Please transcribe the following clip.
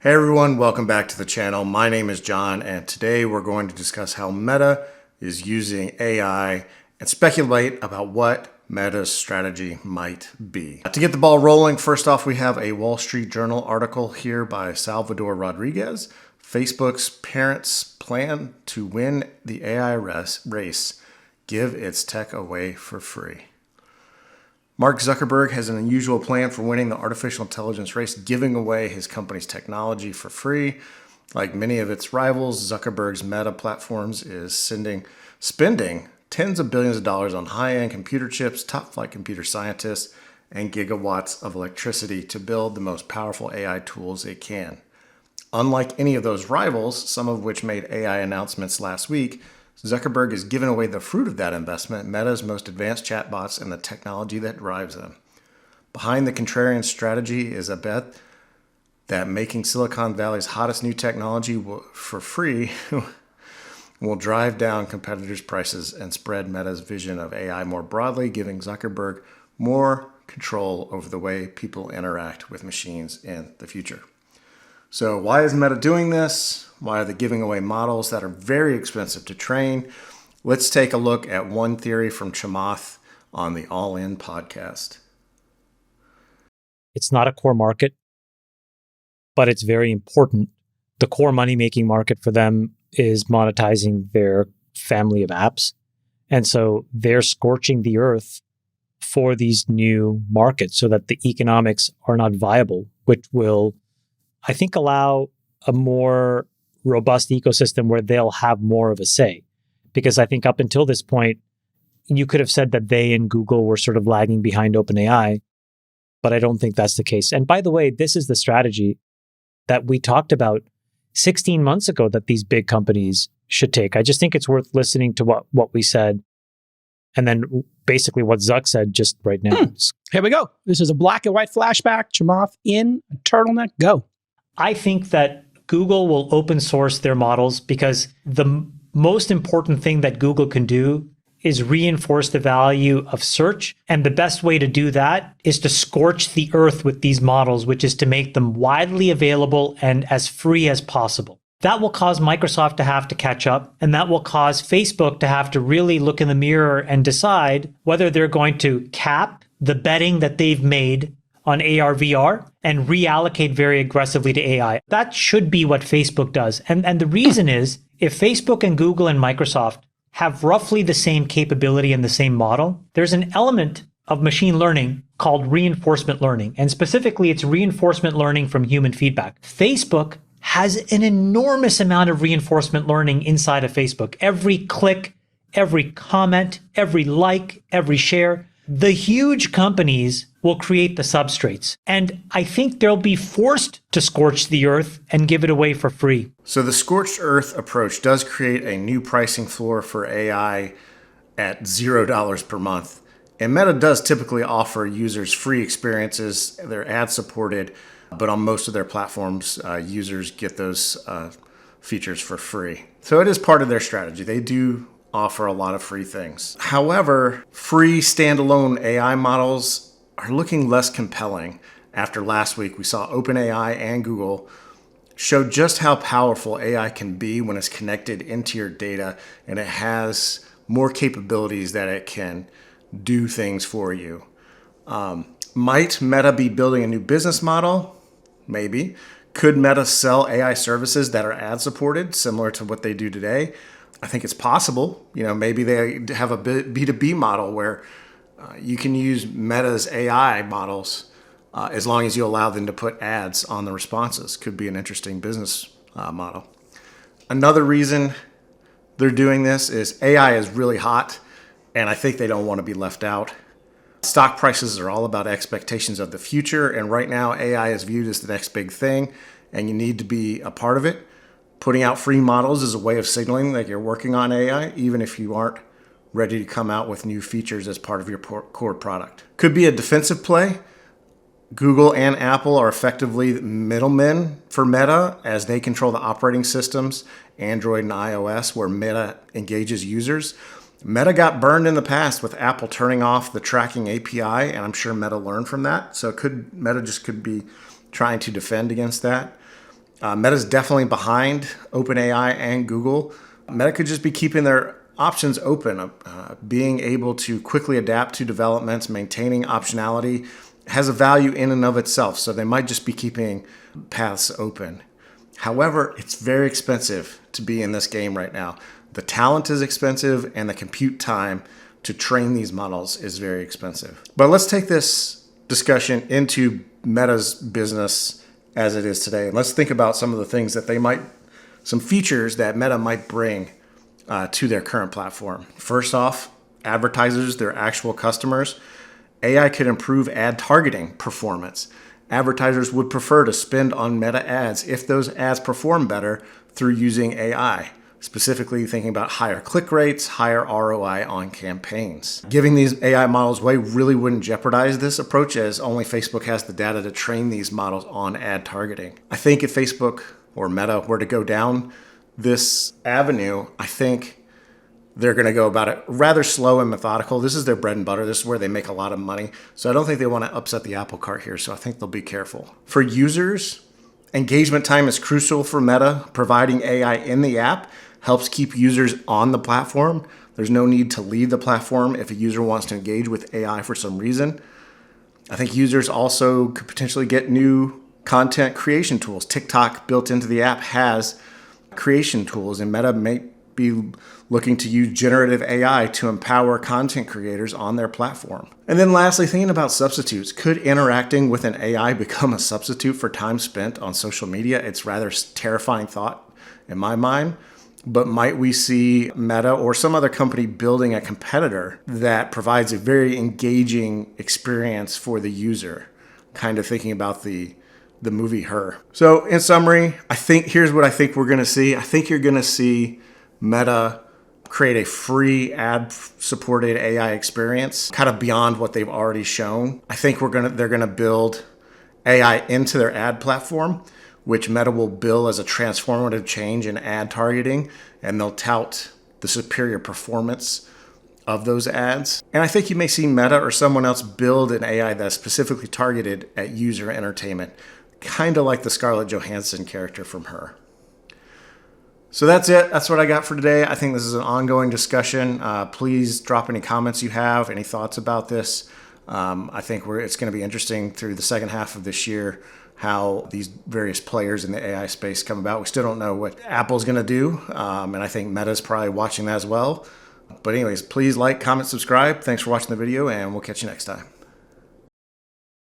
Hey everyone, welcome back to the channel. My name is John, and today we're going to discuss how Meta is using AI and speculate about what Meta's strategy might be. To get the ball rolling, first off, we have a Wall Street Journal article here by Salvador Rodriguez. Facebook's parents plan to win the AI race, give its tech away for free. Mark Zuckerberg has an unusual plan for winning the artificial intelligence race, giving away his company's technology for free. Like many of its rivals, Zuckerberg's Meta platforms is spending tens of billions of dollars on high-end computer chips, top-flight computer scientists, and gigawatts of electricity to build the most powerful AI tools it can. Unlike any of those rivals, some of which made AI announcements last week, Zuckerberg is giving away the fruit of that investment, Meta's most advanced chatbots and the technology that drives them. Behind the contrarian strategy is a bet that making Silicon Valley's hottest new technology for free will drive down competitors' prices and spread Meta's vision of AI more broadly, giving Zuckerberg more control over the way people interact with machines in the future. So why is Meta doing this? Why are they giving away models that are very expensive to train? Let's take a look at one theory from Chamath on the All In podcast. It's not a core market, but it's very important. The core money-making market for them is monetizing their family of apps. And so they're scorching the earth for these new markets so that the economics are not viable, which will, I think, allow a more robust ecosystem where they'll have more of a say. Because I think up until this point, you could have said that they and Google were sort of lagging behind OpenAI, but I don't think that's the case. And by the way, this is the strategy that we talked about 16 months ago that these big companies should take. I just think it's worth listening to what we said and then basically what Zuck said just right now. Here we go. This is a black and white flashback. Chamath in a turtleneck. Go. I think that Google will open source their models because the most important thing that Google can do is reinforce the value of search. And the best way to do that is to scorch the earth with these models, which is to make them widely available and as free as possible. That will cause Microsoft to have to catch up, and that will cause Facebook to have to really look in the mirror and decide whether they're going to cap the betting that they've made on AR, VR, and reallocate very aggressively to AI. That should be what Facebook does. And the reason is, if Facebook and Google and Microsoft have roughly the same capability and the same model, there's an element of machine learning called reinforcement learning. And specifically, it's reinforcement learning from human feedback. Facebook has an enormous amount of reinforcement learning inside of Facebook. Every click, every comment, every like, every share, the huge companies will create the substrates. And I think they'll be forced to scorch the earth and give it away for free. So the scorched earth approach does create a new pricing floor for AI at $0 per month. And Meta does typically offer users free experiences. They're ad supported, but on most of their platforms, users get those features for free. So it is part of their strategy. They do offer a lot of free things. However, free standalone AI models are looking less compelling. After last week, we saw OpenAI and Google show just how powerful AI can be when it's connected into your data and it has more capabilities that it can do things for you. Might Meta be building a new business model? Maybe. Could Meta sell AI services that are ad supported, similar to what they do today? I think it's possible. Maybe they have a B2B model where you can use Meta's AI models as long as you allow them to put ads on the responses. Could be an interesting business model. Another reason they're doing this is AI is really hot, and I think they don't want to be left out. Stock prices are all about expectations of the future, and right now AI is viewed as the next big thing, and you need to be a part of it. Putting out free models is a way of signaling that you're working on AI, even if you aren't ready to come out with new features as part of your core product. Could be a defensive play. Google and Apple are effectively middlemen for Meta as they control the operating systems, Android and iOS, where Meta engages users. Meta got burned in the past with Apple turning off the tracking API, and I'm sure Meta learned from that. So Meta just could be trying to defend against that. Meta's definitely behind OpenAI and Google. Meta could just be keeping their options open, being able to quickly adapt to developments, maintaining optionality has a value in and of itself. So they might just be keeping paths open. However, it's very expensive to be in this game right now. The talent is expensive and the compute time to train these models is very expensive. But let's take this discussion into Meta's business as it is today. And let's think about some of the things that some features that Meta might bring to their current platform. First off, advertisers, their actual customers. AI could improve ad targeting performance. Advertisers would prefer to spend on Meta ads if those ads perform better through using AI, specifically thinking about higher click rates, higher ROI on campaigns. Giving these AI models away really wouldn't jeopardize this approach, as only Facebook has the data to train these models on ad targeting. I think if Facebook or Meta were to go down this avenue, I think they're going to go about it rather slow and methodical. This is their bread and butter. This is where they make a lot of money. So I don't think they want to upset the apple cart here. So I think they'll be careful. For users, engagement time is crucial for Meta. Providing AI in the app helps keep users on the platform. There's no need to leave the platform if a user wants to engage with AI for some reason. I think users also could potentially get new content creation tools. TikTok built into the app has creation tools, and Meta may be looking to use generative AI to empower content creators on their platform. And then lastly, thinking about substitutes. Could interacting with an AI become a substitute for time spent on social media? It's rather terrifying thought in my mind. But might we see Meta or some other company building a competitor that provides a very engaging experience for the user? Kind of thinking about the movie Her. So in summary, here's what I think we're going to see. I think you're going to see Meta create a free ad-supported AI experience, kind of beyond what they've already shown. I think they're going to build AI into their ad platform, which Meta will bill as a transformative change in ad targeting, and they'll tout the superior performance of those ads. And I think you may see Meta or someone else build an AI that's specifically targeted at user entertainment, kind of like the Scarlett Johansson character from Her. So that's it. That's what I got for today. I think this is an ongoing discussion. Please drop any comments you have, any thoughts about this. I think it's going to be interesting through the second half of this year how these various players in the AI space come about. We still don't know what Apple's going to do, and I think Meta's probably watching that as well. But anyways, please like, comment, subscribe. Thanks for watching the video, and we'll catch you next time.